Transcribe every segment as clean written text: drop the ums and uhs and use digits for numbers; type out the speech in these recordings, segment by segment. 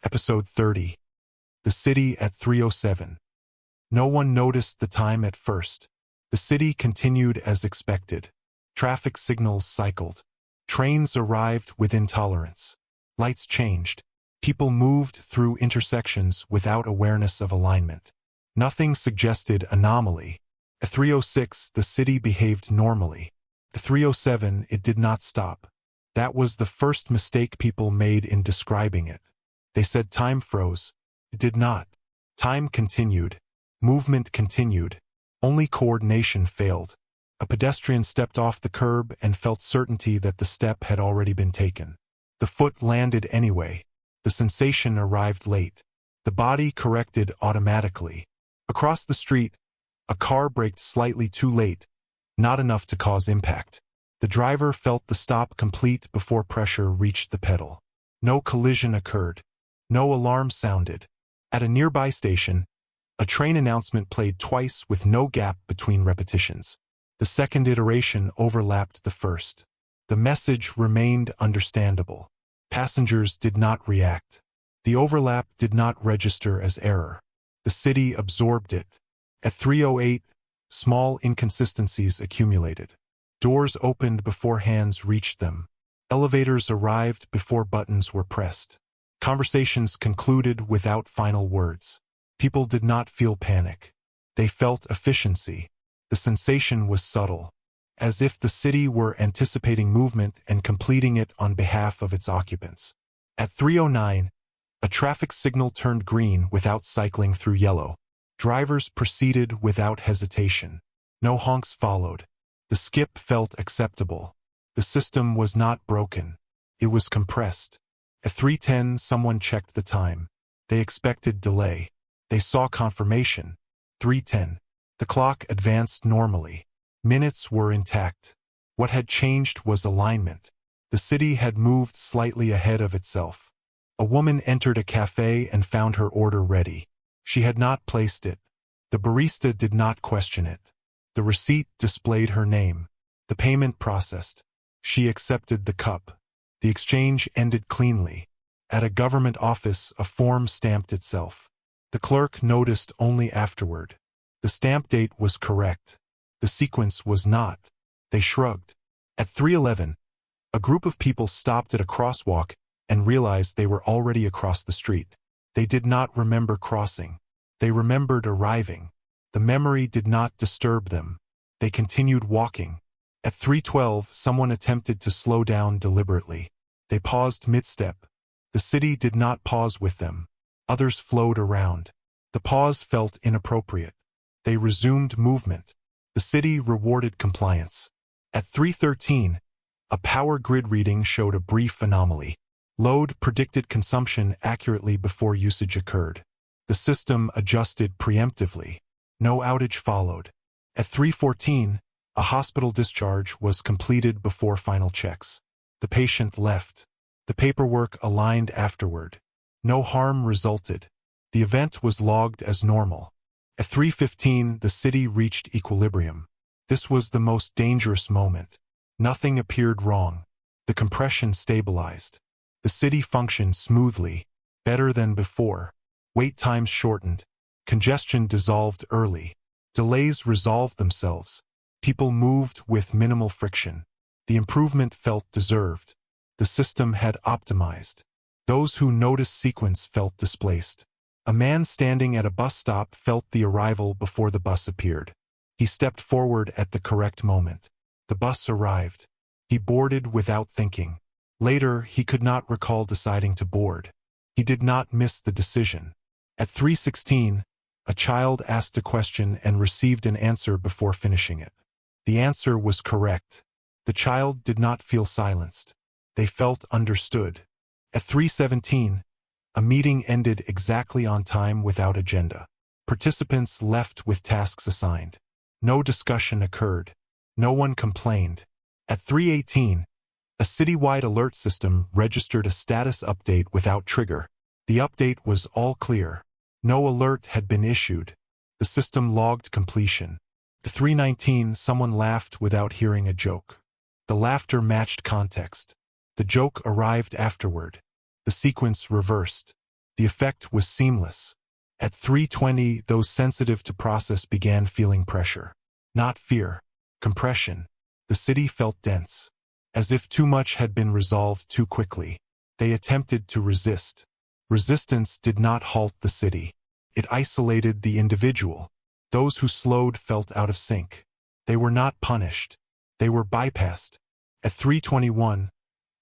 Episode 30. The City at 3:07. No one noticed the time at first. The city continued as expected. Traffic signals cycled. Trains arrived with intolerance. Lights changed. People moved through intersections without awareness of alignment. Nothing suggested anomaly. At 3:06, the city behaved normally. At 3:07, it did not stop. That was the first mistake people made in describing it. They said time froze. It did not. Time continued. Movement continued. Only coordination failed. A pedestrian stepped off the curb and felt certainty that the step had already been taken. The foot landed anyway. The sensation arrived late. The body corrected automatically. Across the street, a car braked slightly too late, not enough to cause impact. The driver felt the stop complete before pressure reached the pedal. No collision occurred. No alarm sounded. At a nearby station, a train announcement played twice with no gap between repetitions. The second iteration overlapped the first. The message remained understandable. Passengers did not react. The overlap did not register as error. The city absorbed it. At 3:08, small inconsistencies accumulated. Doors opened before hands reached them. Elevators arrived before buttons were pressed. Conversations concluded without final words. People did not feel panic. They felt efficiency. The sensation was subtle, as if the city were anticipating movement and completing it on behalf of its occupants. At 3:09, a traffic signal turned green without cycling through yellow. Drivers proceeded without hesitation. No honks followed. The skip felt acceptable. The system was not broken. It was compressed. At 3:10, someone checked the time. They expected delay. They saw confirmation. 3:10. The clock advanced normally. Minutes were intact. What had changed was alignment. The city had moved slightly ahead of itself. A woman entered a cafe and found her order ready. She had not placed it. The barista did not question it. The receipt displayed her name. The payment processed. She accepted the cup. The exchange ended cleanly. At a government office, a form stamped itself. The clerk noticed only afterward. The stamp date was correct. The sequence was not. They shrugged. At 3:11, a group of people stopped at a crosswalk and realized they were already across the street. They did not remember crossing. They remembered arriving. The memory did not disturb them. They continued walking. At 3:12, someone attempted to slow down deliberately. They paused mid-step. The city did not pause with them. Others flowed around. The pause felt inappropriate. They resumed movement. The city rewarded compliance. At 3:13, a power grid reading showed a brief anomaly. Load predicted consumption accurately before usage occurred. The system adjusted preemptively. No outage followed. At 3:14, a hospital discharge was completed before final checks. The patient left. The paperwork aligned afterward. No harm resulted. The event was logged as normal. At 3:15, the city reached equilibrium. This was the most dangerous moment. Nothing appeared wrong. The compression stabilized. The city functioned smoothly, better than before. Wait times shortened. Congestion dissolved early. Delays resolved themselves. People moved with minimal friction. The improvement felt deserved. The system had optimized. Those who noticed sequence felt displaced. A man standing at a bus stop felt the arrival before the bus appeared. He stepped forward at the correct moment. The bus arrived. He boarded without thinking. Later, he could not recall deciding to board. He did not miss the decision. At 3:16, a child asked a question and received an answer before finishing it. The answer was correct. The child did not feel silenced. They felt understood. At 3:17, a meeting ended exactly on time without agenda. Participants left with tasks assigned. No discussion occurred. No one complained. At 3:18, a citywide alert system registered a status update without trigger. The update was all clear. No alert had been issued. The system logged completion. At 3:19, someone laughed without hearing a joke. The laughter matched context. The joke arrived afterward. The sequence reversed. The effect was seamless. At 3:20, those sensitive to process began feeling pressure. Not fear, compression. The city felt dense, as if too much had been resolved too quickly. They attempted to resist. Resistance did not halt the city. It isolated the individual. Those who slowed felt out of sync. They were not punished. They were bypassed. At 3:21,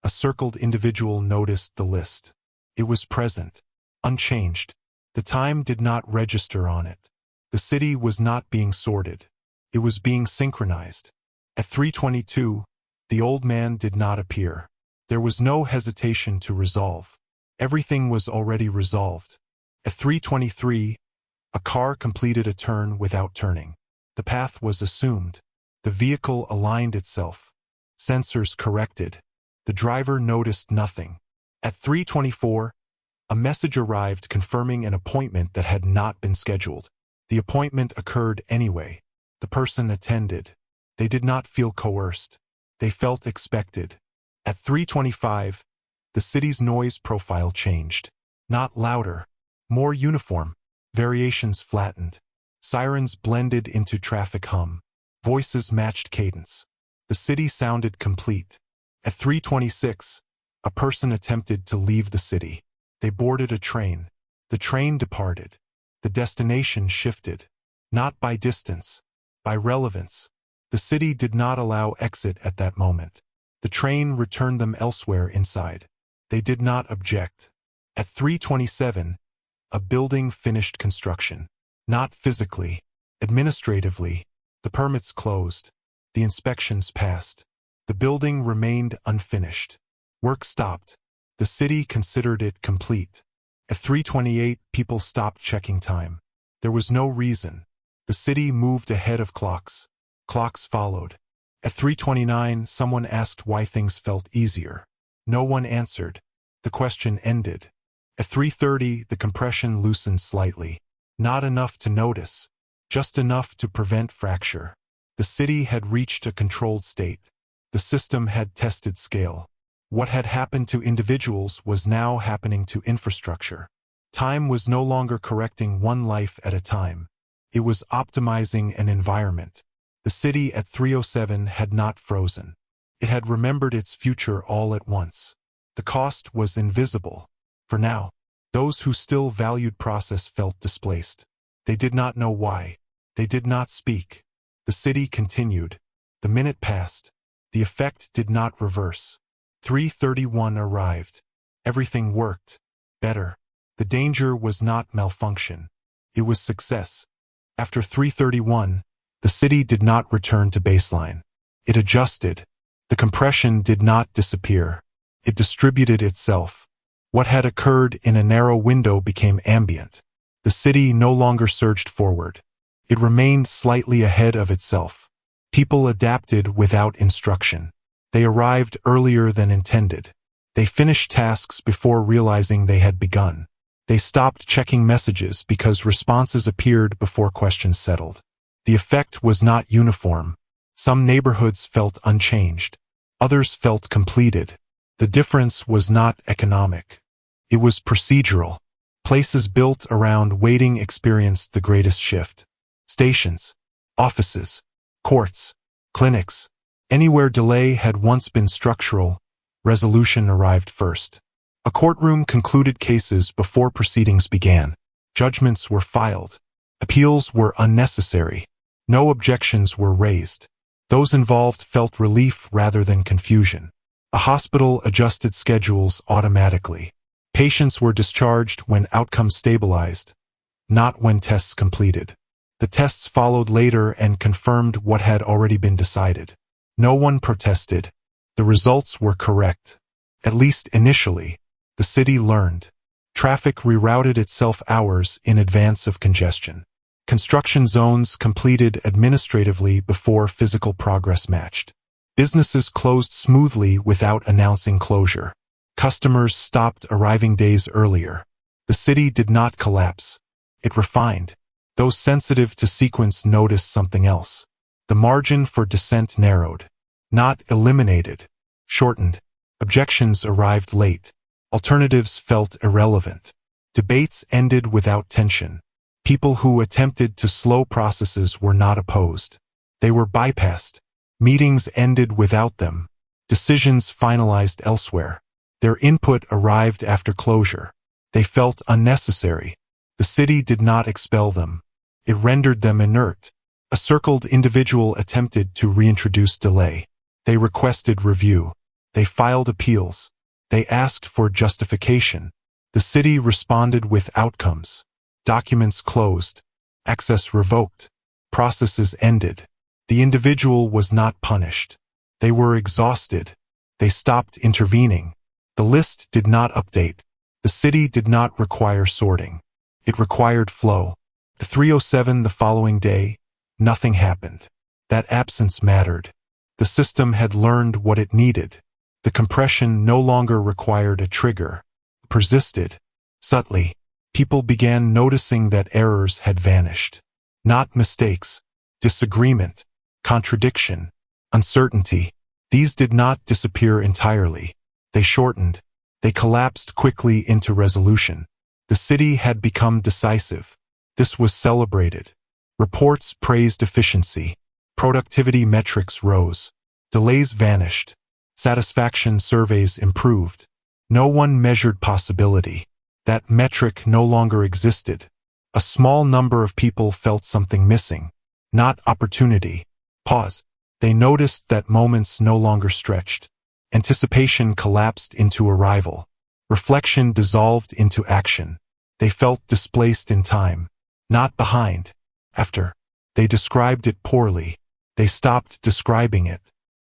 a circled individual noticed the list. It was present, unchanged. The time did not register on it. The city was not being sorted. It was being synchronized. At 3:22, the old man did not appear. There was no hesitation to resolve. Everything was already resolved. At 3:23, a car completed a turn without turning. The path was assumed. The vehicle aligned itself. Sensors corrected. The driver noticed nothing. At 3:24, a message arrived confirming an appointment that had not been scheduled. The appointment occurred anyway. The person attended. They did not feel coerced. They felt expected. At 3:25, the city's noise profile changed. Not louder, more uniform. Variations flattened. Sirens blended into traffic hum. Voices matched cadence. The city sounded complete. At 3:26, a person attempted to leave the city. They boarded a train. The train departed. The destination shifted. Not by distance, by relevance. The city did not allow exit at that moment. The train returned them elsewhere inside. They did not object. At 3:27, a building finished construction. Not physically, administratively. The permits closed. The inspections passed. The building remained unfinished. Work stopped. The city considered it complete. At 3:28, people stopped checking time. There was no reason. The city moved ahead of clocks. Clocks followed. At 3:29, someone asked why things felt easier. No one answered. The question ended. At 3:30, the compression loosened slightly. Not enough to notice, just enough to prevent fracture. The city had reached a controlled state. The system had tested scale. What had happened to individuals was now happening to infrastructure. Time was no longer correcting one life at a time. It was optimizing an environment. The city at 3:07 had not frozen. It had remembered its future all at once. The cost was invisible. For now, those who still valued process felt displaced. They did not know why. They did not speak. The city continued. The minute passed. The effect did not reverse. 3:31 arrived. Everything worked. Better. The danger was not malfunction. It was success. After 3:31, the city did not return to baseline. It adjusted. The compression did not disappear. It distributed itself. What had occurred in a narrow window became ambient. The city no longer surged forward. It remained slightly ahead of itself. People adapted without instruction. They arrived earlier than intended. They finished tasks before realizing they had begun. They stopped checking messages because responses appeared before questions settled. The effect was not uniform. Some neighborhoods felt unchanged. Others felt completed. The difference was not economic. It was procedural. Places built around waiting experienced the greatest shift. Stations, offices, courts, clinics. Anywhere delay had once been structural, resolution arrived first. A courtroom concluded cases before proceedings began. Judgments were filed. Appeals were unnecessary. No objections were raised. Those involved felt relief rather than confusion. A hospital adjusted schedules automatically. Patients were discharged when outcomes stabilized, not when tests completed. The tests followed later and confirmed what had already been decided. No one protested. The results were correct. At least initially, the city learned. Traffic rerouted itself hours in advance of congestion. Construction zones completed administratively before physical progress matched. Businesses closed smoothly without announcing closure. Customers stopped arriving days earlier. The city did not collapse. It refined. Those sensitive to sequence noticed something else. The margin for dissent narrowed. Not eliminated. Shortened. Objections arrived late. Alternatives felt irrelevant. Debates ended without tension. People who attempted to slow processes were not opposed. They were bypassed. Meetings ended without them. Decisions finalized elsewhere. Their input arrived after closure. They felt unnecessary. The city did not expel them. It rendered them inert. A circled individual attempted to reintroduce delay. They requested review. They filed appeals. They asked for justification. The city responded with outcomes. Documents closed. Access revoked. Processes ended. The individual was not punished. They were exhausted. They stopped intervening. The list did not update. The city did not require sorting. It required flow. At 3:07 the following day, nothing happened. That absence mattered. The system had learned what it needed. The compression no longer required a trigger. It persisted. Subtly, people began noticing that errors had vanished. Not mistakes, disagreement, contradiction, uncertainty. These did not disappear entirely. They shortened. They collapsed quickly into resolution. The city had become decisive. This was celebrated. Reports praised efficiency. Productivity metrics rose. Delays vanished. Satisfaction surveys improved. No one measured possibility. That metric no longer existed. A small number of people felt something missing. Not opportunity. Pause. They noticed that moments no longer stretched. Anticipation collapsed into arrival. Reflection dissolved into action. They felt displaced in time. Not behind. After. They described it poorly. They stopped describing it.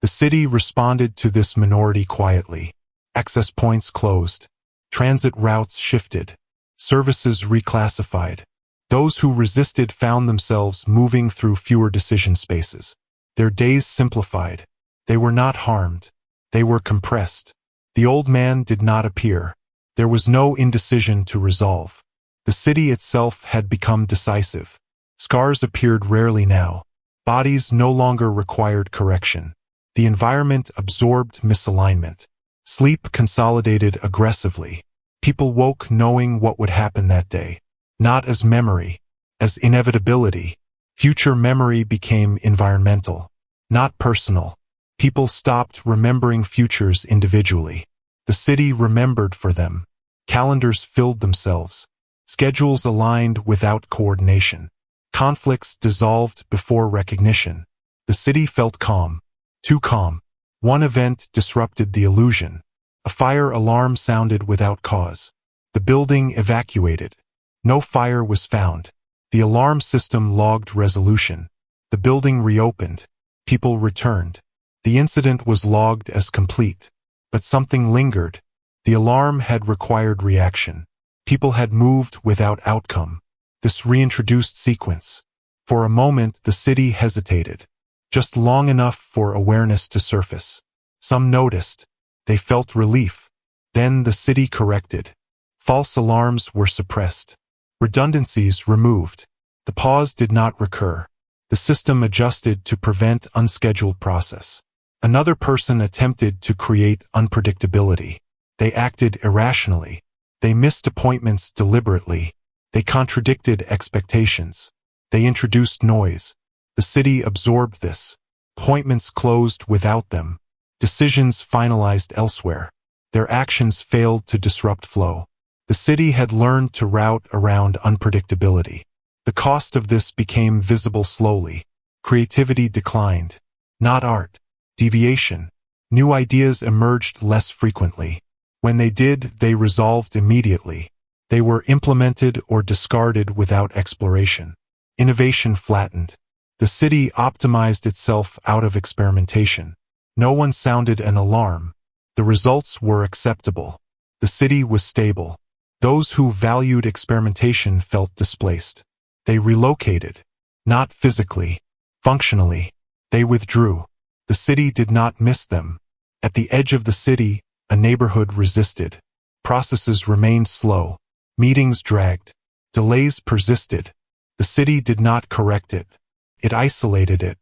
The city responded to this minority quietly. Access points closed. Transit routes shifted. Services reclassified. Those who resisted found themselves moving through fewer decision spaces. Their days simplified. They were not harmed. They were compressed. The old man did not appear. There was no indecision to resolve. The city itself had become decisive. Scars appeared rarely now. Bodies no longer required correction. The environment absorbed misalignment. Sleep consolidated aggressively. People woke knowing what would happen that day. Not as memory, as inevitability. Future memory became environmental, not personal. People stopped remembering futures individually. The city remembered for them. Calendars filled themselves. Schedules aligned without coordination. Conflicts dissolved before recognition. The city felt calm. Too calm. One event disrupted the illusion. A fire alarm sounded without cause. The building evacuated. No fire was found. The alarm system logged resolution. The building reopened. People returned. The incident was logged as complete. But something lingered. The alarm had required reaction. People had moved without outcome. This reintroduced sequence. For a moment, the city hesitated. Just long enough for awareness to surface. Some noticed. They felt relief. Then the city corrected. False alarms were suppressed. Redundancies removed. The pause did not recur. The system adjusted to prevent unscheduled process. Another person attempted to create unpredictability. They acted irrationally. They missed appointments deliberately. They contradicted expectations. They introduced noise. The city absorbed this. Appointments closed without them. Decisions finalized elsewhere. Their actions failed to disrupt flow. The city had learned to route around unpredictability. The cost of this became visible slowly. Creativity declined. Not art. Deviation. New ideas emerged less frequently. When they did, they resolved immediately. They were implemented or discarded without exploration. Innovation flattened. The city optimized itself out of experimentation. No one sounded an alarm. The results were acceptable. The city was stable. Those who valued experimentation felt displaced. They relocated. Not physically. Functionally. They withdrew. The city did not miss them. At the edge of the city, a neighborhood resisted. Processes remained slow. Meetings dragged. Delays persisted. The city did not correct it. It isolated it.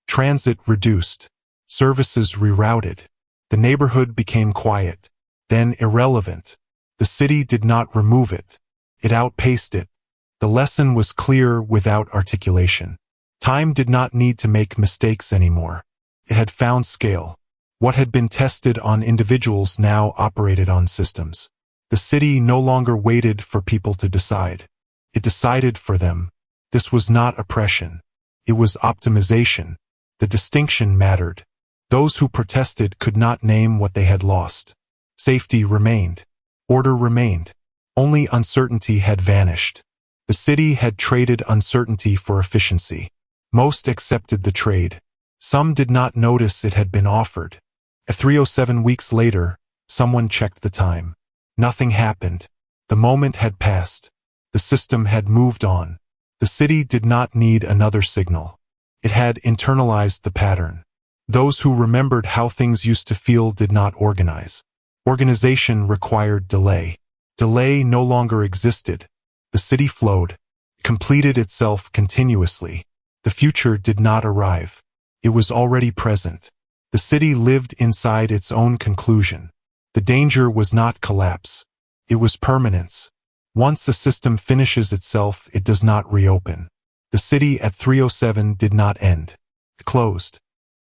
Transit reduced. Services rerouted. The neighborhood became quiet. Then irrelevant. The city did not remove it. It outpaced it. The lesson was clear without articulation. Time did not need to make mistakes anymore. It had found scale. What had been tested on individuals now operated on systems. The city no longer waited for people to decide. It decided for them. This was not oppression. It was optimization. The distinction mattered. Those who protested could not name what they had lost. Safety remained. Order remained. Only uncertainty had vanished. The city had traded uncertainty for efficiency. Most accepted the trade. Some did not notice it had been offered. At 3:07 weeks later, someone checked the time. Nothing happened. The moment had passed. The system had moved on. The city did not need another signal. It had internalized the pattern. Those who remembered how things used to feel did not organize. Organization required delay. Delay no longer existed. The city flowed, completed itself continuously. The future did not arrive. It was already present. The city lived inside its own conclusion. The danger was not collapse. It was permanence. Once a system finishes itself, it does not reopen. The city at 3:07 did not end. It closed.